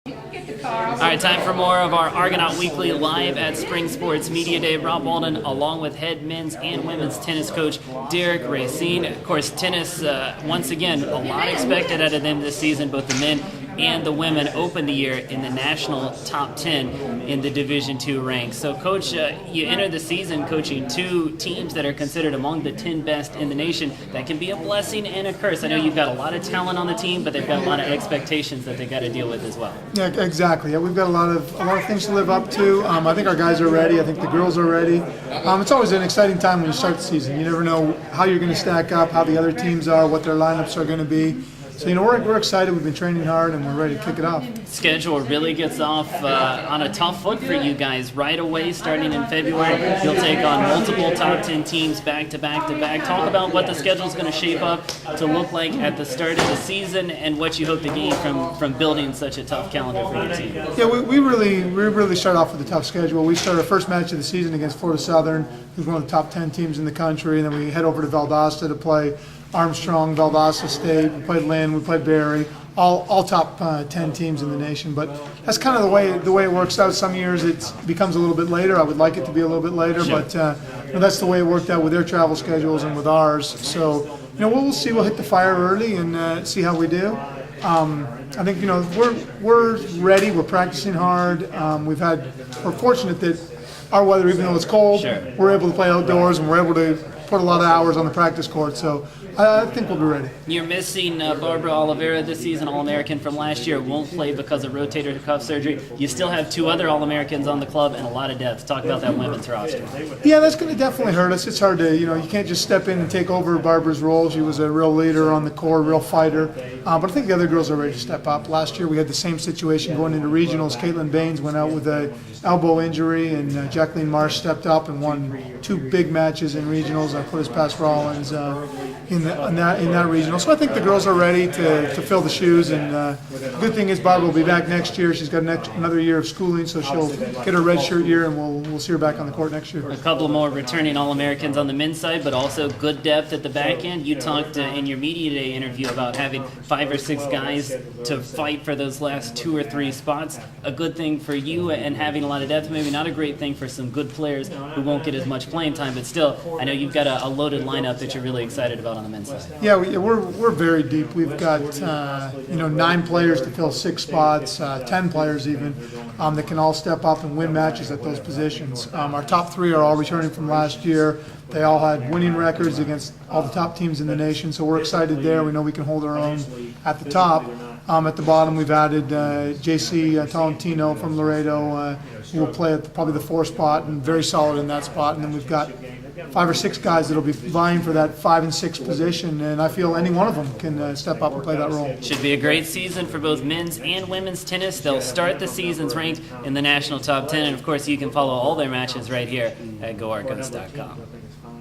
All right, time for more of our Argonaut Weekly live at Spring Sports Media Day. Rob Walden, along with head men's and women's tennis coach Derrick Racine. Of course, tennis, once again, a lot expected out of them this season. Both the men and the women opened the year in the national top 10 in the Division II ranks. So, Coach, you entered the season coaching two teams that are considered among the 10 best in the nation. That can be a blessing and a curse. I know you've got a lot of talent on the team, but they've got a lot of expectations that they've got to deal with as well. Yeah, exactly. Yeah, we've got a lot of things to live up to. I think our guys are ready. I think the girls are ready. It's always an exciting time when you start the season. You never know how you're going to stack up, how the other teams are, what their lineups are going to be. So, we're excited. We've been training hard, and we're ready to kick it off. Schedule really gets off on a tough foot for you guys right away. Starting in February, you'll take on multiple top 10 teams back to back to back. Talk about what the schedule is going to shape up to look like at the start of the season, and what you hope to gain from building such a tough calendar for your team. Yeah, we really start off with a tough schedule. We start our first match of the season against Florida Southern, who's one of the top 10 teams in the country, and then we head over to Valdosta to play Armstrong, Valdosta State. We played Lynn, we played Barry, all top 10 teams in the nation. But that's kind of the way it works out. Some years it becomes a little bit later. I would like it to be a little bit later, sure. But that's the way it worked out with their travel schedules and with ours. So we'll see. We'll hit the fire early and see how we do. I think we're ready. We're practicing hard. We're fortunate that our weather, even though it's cold, sure, we're able to play outdoors, and we're able to put a lot of hours on the practice court. So I think we'll be ready. You're missing Barbara Oliveira this season, All-American from last year. Won't play because of rotator cuff surgery. You still have two other All-Americans on the club and a lot of depth. Talk about that women's roster. Yeah, that's going to definitely hurt us. It's hard to, you can't just step in and take over Barbara's role. She was a real leader on the court, real fighter. But I think the other girls are ready to step up. Last year we had the same situation going into regionals. Caitlin Baines went out with an elbow injury, and Jacqueline Marsh stepped up and won two big matches in regionals. I put us past Rollins in that regional. So I think the girls are ready to fill the shoes, and the good thing is Barbara will be back next year. She's got another year of schooling, so she'll get her red shirt year, and we'll see her back on the court next year. A couple more returning All-Americans on the men's side, but also good depth at the back end. You talked in your media day interview about having 5 or 6 guys to fight for those last 2 or 3 spots. A good thing for you, and having a lot of depth, maybe not a great thing for some good players who won't get as much playing time, but still, I know you've got a loaded lineup that you're really excited about on the men's side. Yeah, we're very deep. We've got 9 players to fill 6 spots, 10 players even, that can all step up and win matches at those positions. Our top 3 are all returning from last year. They all had winning records against all the top teams in the nation, so we're excited there. We know we can hold our own at the top. At the bottom, we've added J.C. Tolentino from Laredo, who will play at probably the 4 spot, and very solid in that spot. And then we've got 5 or 6 guys that'll be vying for that 5 and 6 position, and I feel any one of them can step up and play that role. Should be a great season for both men's and women's tennis. They'll start the seasons ranked in the national top 10, and of course you can follow all their matches right here at GoArgos.com.